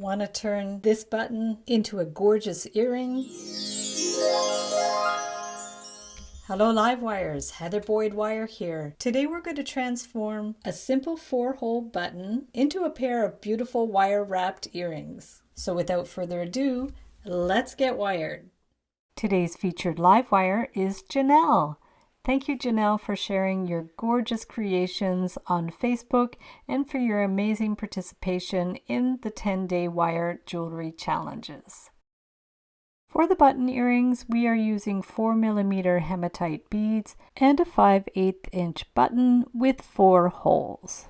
Want to turn this button into a gorgeous earring? Hello Livewires, Heather Boyd Wire here. Today we're going to transform a simple 4-hole button into a pair of beautiful wire wrapped earrings. So without further ado, let's get wired. Today's featured Livewire is Janelle. Thank you, Janelle, for sharing your gorgeous creations on Facebook and for your amazing participation in the 10-day wire jewelry challenges. For the button earrings, we are using 4mm hematite beads and a 5/8" button with 4 holes.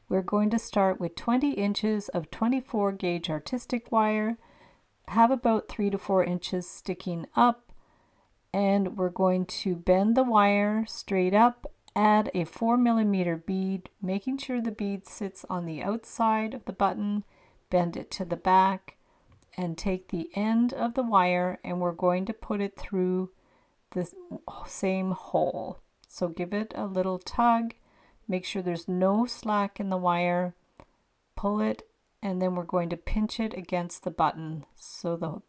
We're going to start with 20 inches of 24 gauge artistic wire, have about 3 to 4 inches sticking up, and we're going to bend the wire straight up, add a 4mm bead, making sure the bead sits on the outside of the button, bend it to the back, and take the end of the wire and we're going to put it through the same hole. So give it a little tug, make sure there's no slack in the wire, pull it, and then we're going to pinch it against the button so the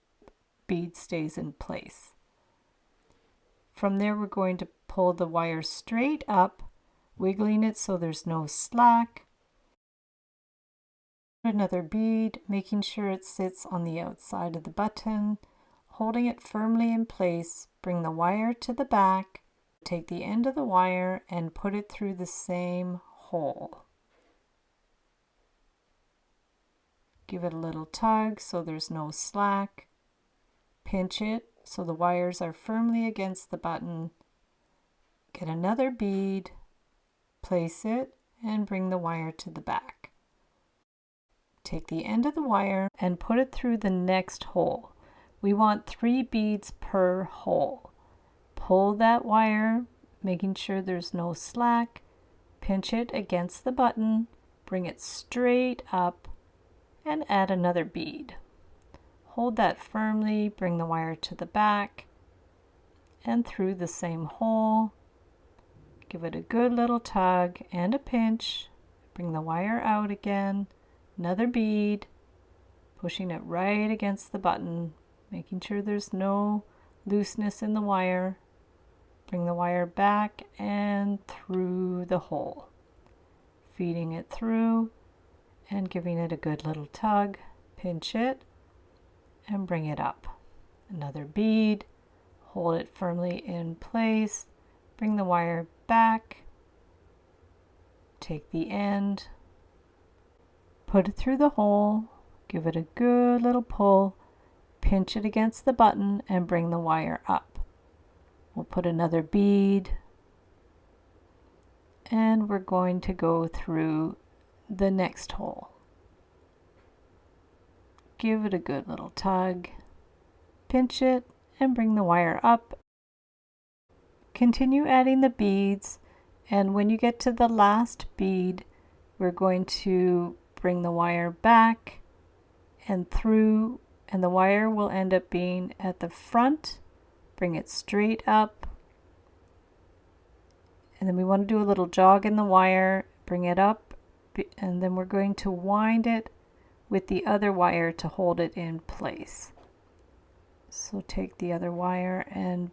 bead stays in place. From there, we're going to pull the wire straight up, wiggling it so there's no slack. Another bead, making sure it sits on the outside of the button, holding it firmly in place. Bring the wire to the back, take the end of the wire and put it through the same hole. Give it a little tug so there's no slack. Pinch it so the wires are firmly against the button. Get another bead, place it, and bring the wire to the back. Take the end of the wire and put it through the next hole. We want 3 beads per hole. Pull that wire, making sure there's no slack, pinch it against the button, bring it straight up, and add another bead. Hold that firmly, bring the wire to the back and through the same hole. Give it a good little tug and a pinch. Bring the wire out again, another bead, pushing it right against the button, making sure there's no looseness in the wire. Bring the wire back and through the hole, feeding it through and giving it a good little tug, pinch it, and bring it up. Another bead, hold it firmly in place, bring the wire back, take the end, put it through the hole, give it a good little pull, pinch it against the button and bring the wire up. We'll put another bead and we're going to go through the next hole. Give it a good little tug, pinch it, and bring the wire up. Continue adding the beads, and when you get to the last bead, we're going to bring the wire back and through, and the wire will end up being at the front. Bring it straight up, and then we want to do a little jog in the wire, bring it up, and then we're going to wind it with the other wire to hold it in place. So take the other wire and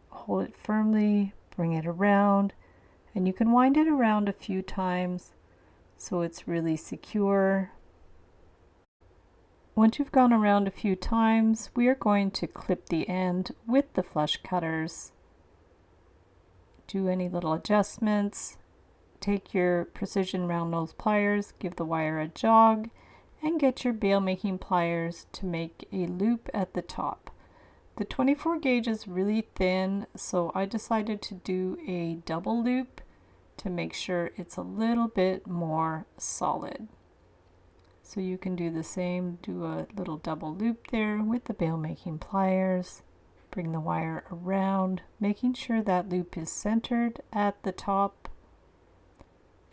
hold it firmly, bring it around, and you can wind it around a few times so it's really secure. Once you've gone around a few times, we are going to clip the end with the flush cutters. Do any little adjustments. Take your precision round nose pliers, give the wire a jog, and get your bail making pliers to make a loop at the top. The 24 gauge is really thin, so I decided to do a double loop to make sure it's a little bit more solid. So you can do the same, do a little double loop there with the bail making pliers. Bring the wire around, making sure that loop is centered at the top.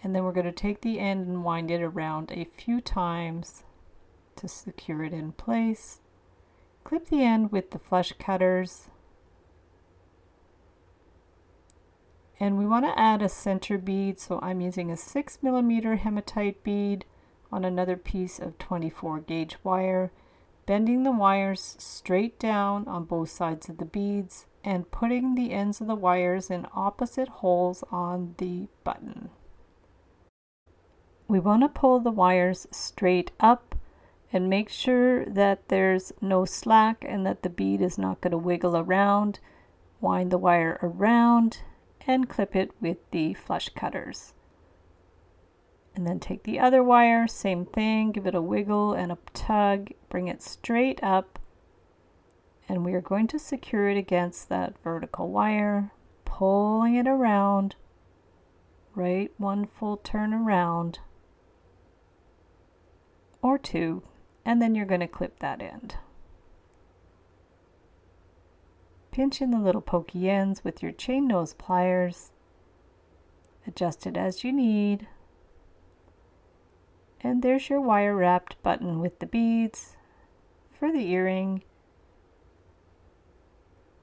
And then we're going to take the end and wind it around a few times to secure it in place. Clip the end with the flush cutters. And we want to add a center bead, so I'm using a 6mm hematite bead on another piece of 24 gauge wire, bending the wires straight down on both sides of the beads and putting the ends of the wires in opposite holes on the button. We want to pull the wires straight up and make sure that there's no slack and that the bead is not going to wiggle around. Wind the wire around and clip it with the flush cutters. And then take the other wire, same thing, give it a wiggle and a tug, bring it straight up, and we are going to secure it against that vertical wire, pulling it around, right, one full turn around, or two, and then you're going to clip that end. Pinch in the little pokey ends with your chain nose pliers, adjust it as you need. And there's your wire wrapped button with the beads for the earring.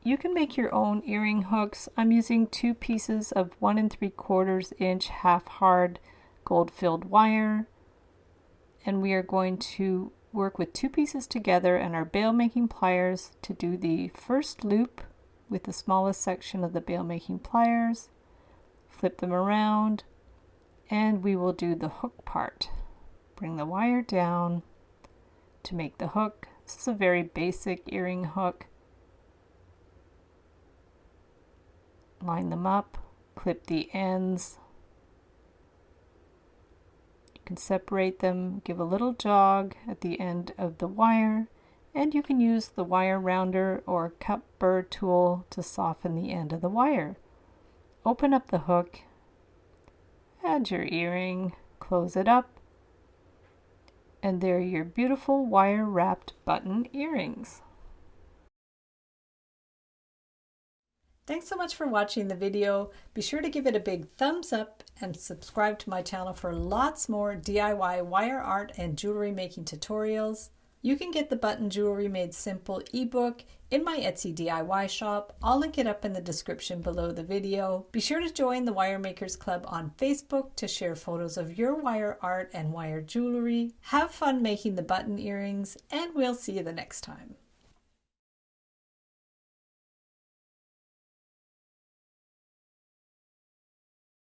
You can make your own earring hooks. I'm using 2 pieces of 1 3/4 inch half hard gold filled wire. And we are going to work with 2 pieces together and our bail making pliers to do the first loop with the smallest section of the bail making pliers. Flip them around and we will do the hook part. Bring the wire down to make the hook. This is a very basic earring hook. Line them up, clip the ends. You can separate them, give a little jog at the end of the wire, and you can use the wire rounder or cup burr tool to soften the end of the wire. Open up the hook, add your earring, close it up, and there are your beautiful wire wrapped button earrings. Thanks so much for watching the video. Be sure to give it a big thumbs up and subscribe to my channel for lots more DIY wire art and jewelry making tutorials. You can get the Button Jewelry Made Simple ebook in my Etsy DIY shop. I'll link it up in the description below the video. Be sure to join the Wire Makers Club on Facebook to share photos of your wire art and wire jewelry. Have fun making the button earrings, and we'll see you the next time.